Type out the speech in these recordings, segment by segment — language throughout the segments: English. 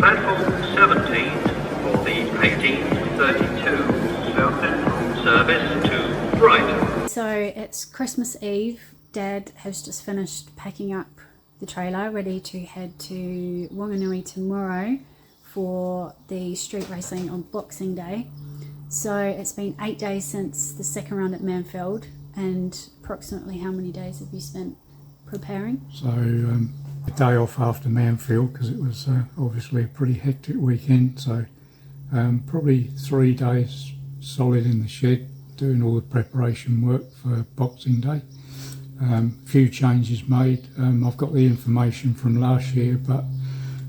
Platform 17 for the 1832 South Central service to Brighton. So it's Christmas Eve. Dad has just finished packing up the trailer, ready to head to Wanganui tomorrow for the street racing on Boxing Day. So it's been 8 days since the second round at Mansfield, and approximately how many days have you spent preparing? So a day off after Mansfield, because it was obviously a pretty hectic weekend, so probably 3 days solid in the shed doing all the preparation work for Boxing Day. Few changes made. I've got the information from last year, but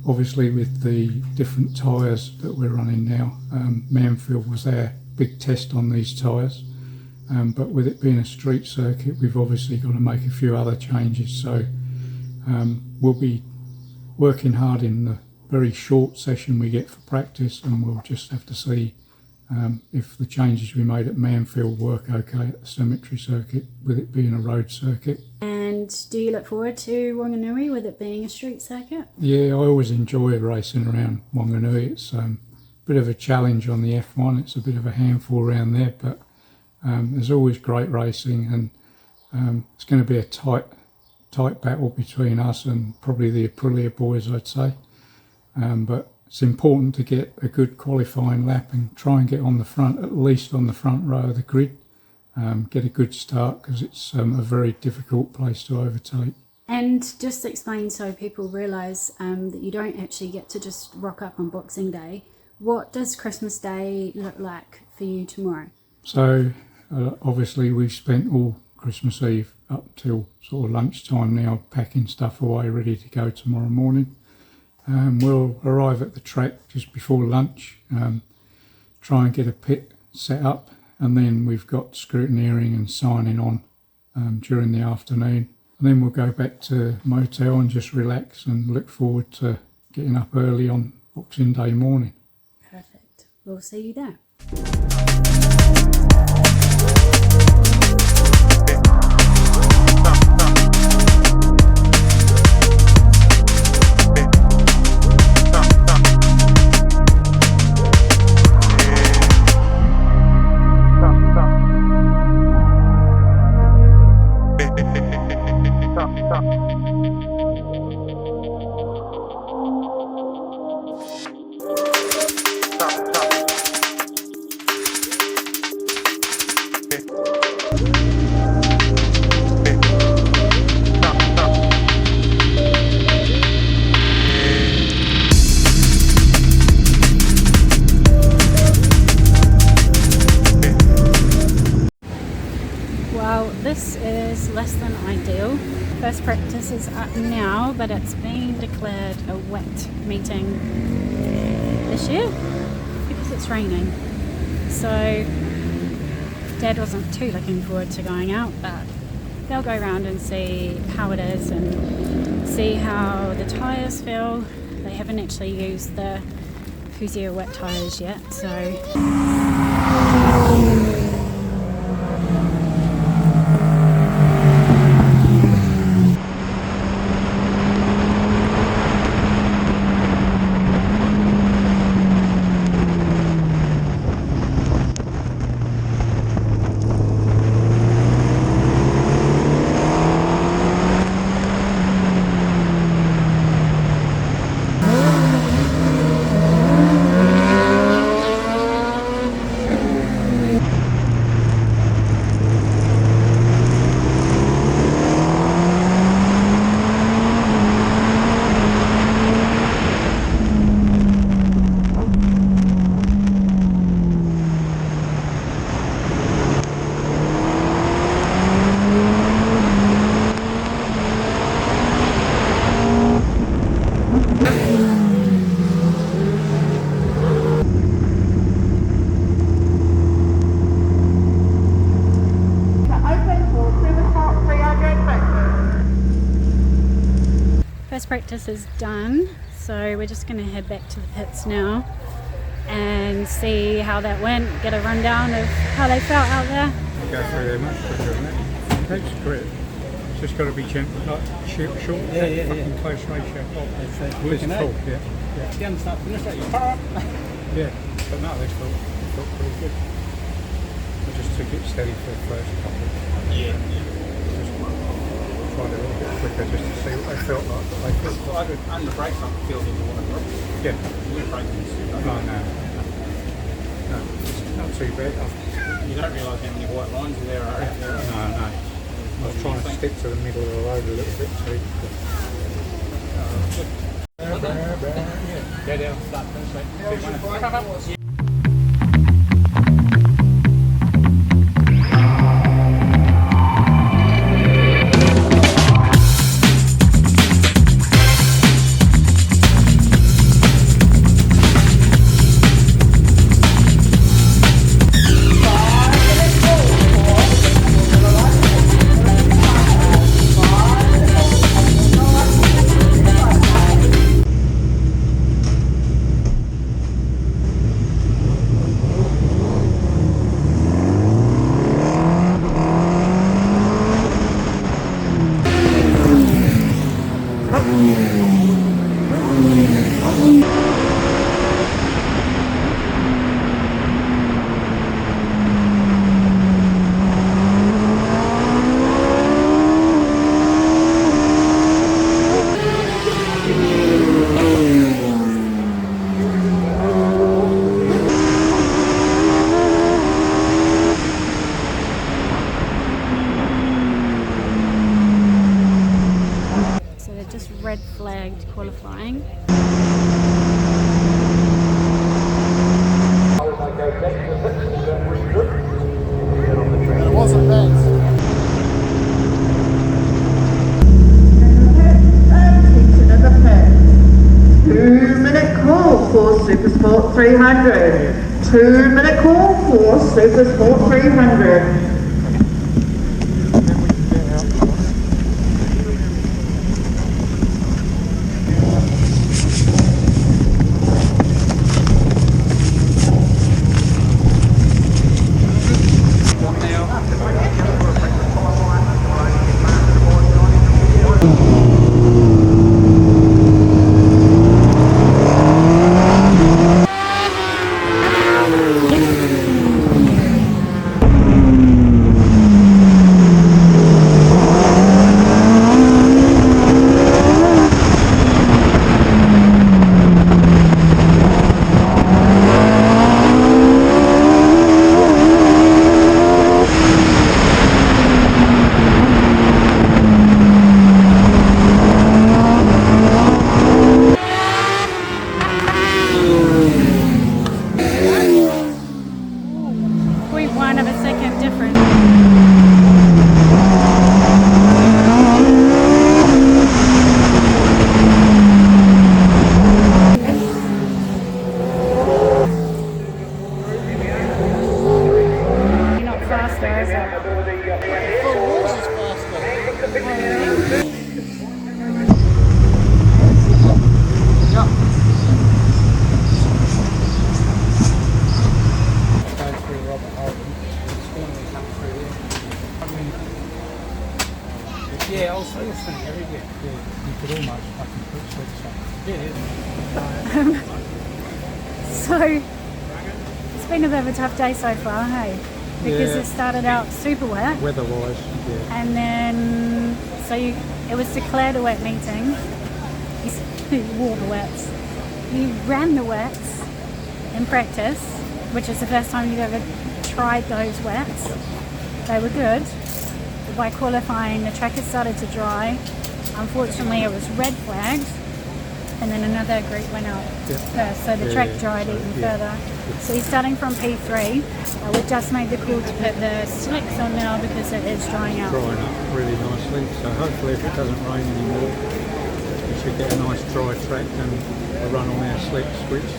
obviously with the different tyres that we're running now, Mansfield was our big test on these tyres, but with it being a street circuit, we've obviously got to make a few other changes. So we'll be working hard in the very short session we get for practice, and we'll just have to see if the changes we made at Mansfield work okay at the cemetery circuit, with it being a road circuit. And do you look forward to Wanganui with it being a street circuit? Yeah, I always enjoy racing around Wanganui. It's a bit of a challenge on the F1. It's a bit of a handful around there, but there's always great racing, and it's going to be a tight battle between us and probably the Aprilia boys, I'd say. But it's important to get a good qualifying lap and try and get on the front, at least on the front row of the grid. Get a good start, because it's a very difficult place to overtake. And just explain so people realise that you don't actually get to just rock up on Boxing Day. What does Christmas Day look like for you tomorrow? So obviously we've spent all Christmas Eve up till sort of lunchtime now packing stuff away ready to go tomorrow morning. We'll arrive at the track just before lunch, try and get a pit set up, and then we've got scrutineering and signing on during the afternoon. And then we'll go back to motel and just relax and look forward to getting up early on Boxing Day morning. Perfect. We'll see you there. Well, this is less than ideal. First practice is up now, but it's been declared a wet meeting this year because it's raining. So Dad wasn't too looking forward to going out, but they'll go around and see how it is and see how the tyres feel. They haven't actually used the Fusio wet tyres yet, so first practice is done, so we're just going to head back to the pits now and see how that went, get a rundown of how they felt out there. Go through there much quicker than that. It takes a grip. Just got to be gentle, like short, fucking close ratio. Working out. Yeah. Again, start finish that. You pop. Yeah, but no, they felt pretty good. I just took it steady for the first couple. Yeah. Just tried it a little bit quicker just to see what they felt like. But they felt like, And the brakes don't feel into one of them. yeah, You're braking super. no, it's not too bad. You don't realise how many white lines are there, are there? No. I was trying to stick to the middle of the road a little bit too. Go down, start, finish. Just red flagged qualifying. It wasn't bad. 2-minute call for Supersport 300. 2-minute call for Supersport 300. Yeah, I was thinking everything. Yeah, you could almost fucking put sweets on. So it's been a bit of a tough day so far, hey? Because Yeah. it started out super wet, Weather-wise, yeah. and then it was declared a wet meeting. You wore the wets. You ran the wets in practice, which is the first time you've ever tried those wets. They were good. By qualifying, the track had started to dry. Unfortunately, it was red flagged, and then another group went out first, so the track dried even further. So you're starting from P3. We've just made the call to put the slicks on now because it is drying out. Drying up really nicely, so hopefully if it doesn't rain anymore, we should get a nice dry track and a run on our slicks, which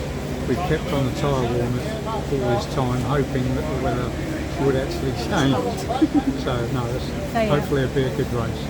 we've kept on the tyre warmers all this time, hoping that the weather would actually change. So no, hopefully it'll be a good race.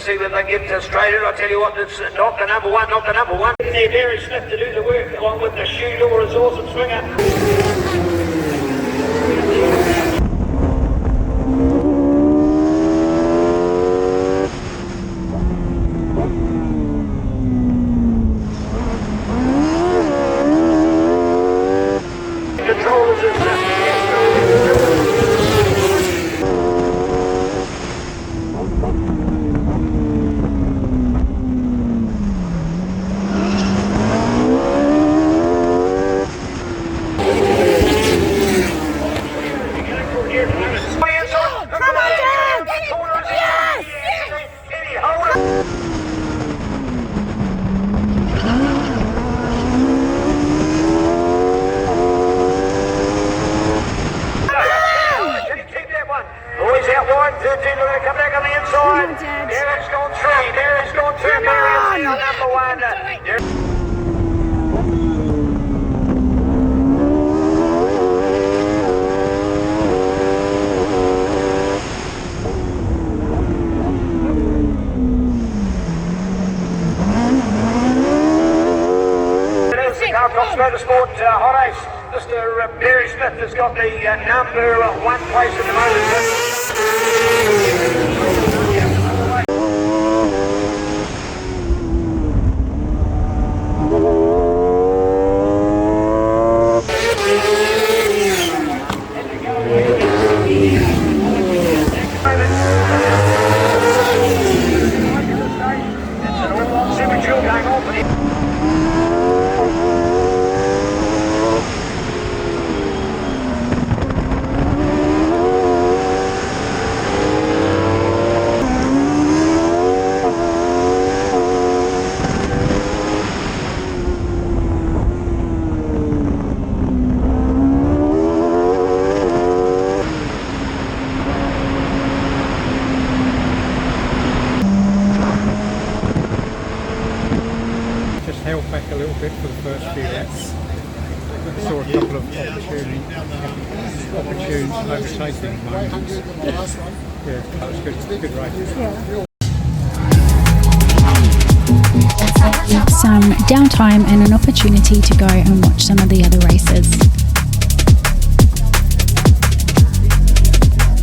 see whether they can get straight in. I tell you what, it's not the number one, not the number one. There, Barry Smith to do the work along with the shoe door is awesome swinger. Controllers is Boys out wide, 13 to come back on the inside. Darren's gone through. Darren's gone through. Darren's now number one. It is the Carlcox Motorsport Hot Ace. Mr. Barry Smith has got the number one place at the moment. Super going on for him. Just held back a little bit for the first few laps. Saw a couple of opportune overtaking moments. Yeah, that was good. Good race. Some downtime and an opportunity to go and watch some of the other races.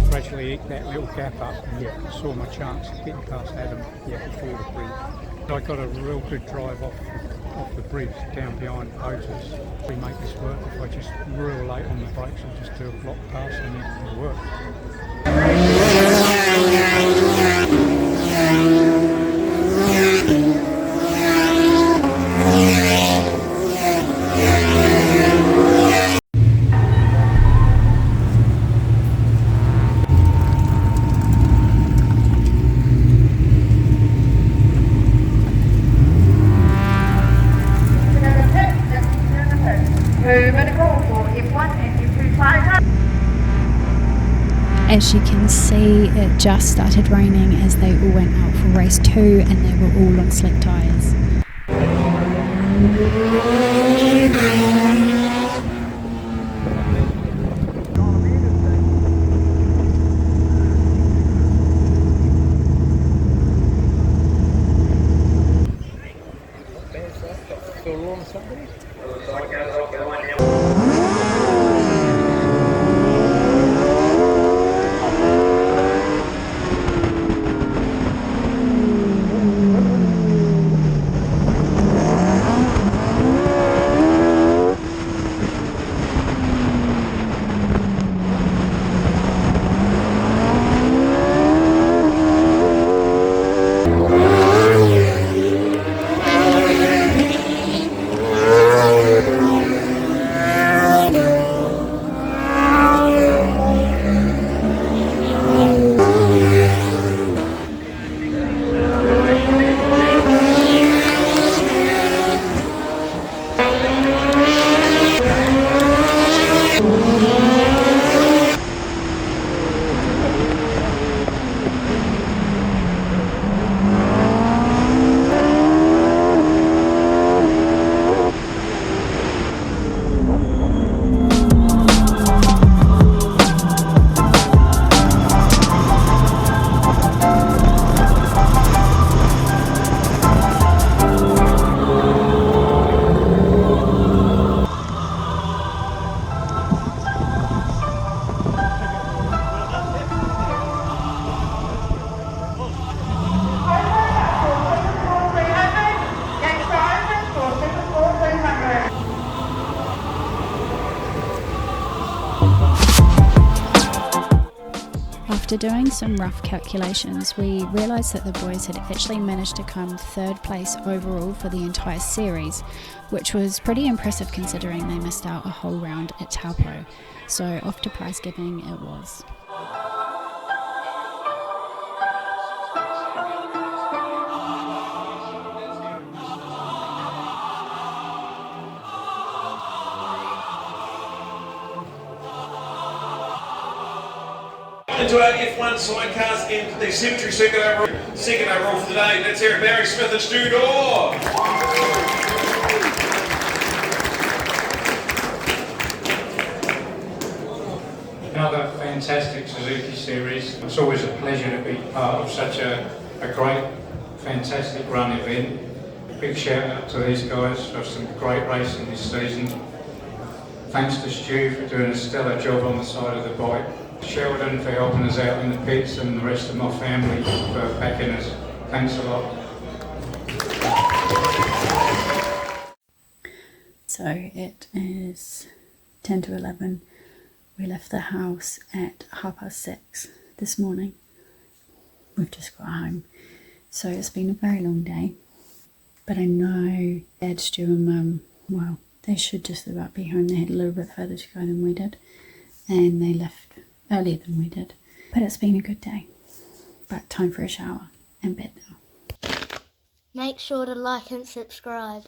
Gradually eke that little gap up and saw my chance of getting past Adam before the bridge. I got a real good drive off the bridge down behind Motors. We make this work if I just real late on the brakes and just do a block pass and it will work. As you can see, it just started raining as they all went out for race 2 and they were all on slick tyres. After doing some rough calculations, we realised that the boys had actually managed to come 3rd place overall for the entire series, which was pretty impressive considering they missed out a whole round at Taupo. So off to prize giving it was. Into our F1 sidecars in the Cemetery second overall for the day. Let's hear it, Barry Smith and Stu Dorr. Another fantastic Suzuki series. It's always a pleasure to be part of such a great, fantastic run event. Big shout out to these guys for some great racing this season. Thanks to Stu for doing a stellar job on the side of the bike. Sheldon for helping us out in the pits, and the rest of my family for backing us. Thanks a lot. So it is 10 to 11. We left the house at 6:30 this morning. We've just got home. So it's been a very long day. But I know Dad, Stu and Mum, well, they should just about be home. They had a little bit further to go than we did. And they left earlier than we did. But it's been a good day. But time for a shower and bed now. Make sure to like and subscribe.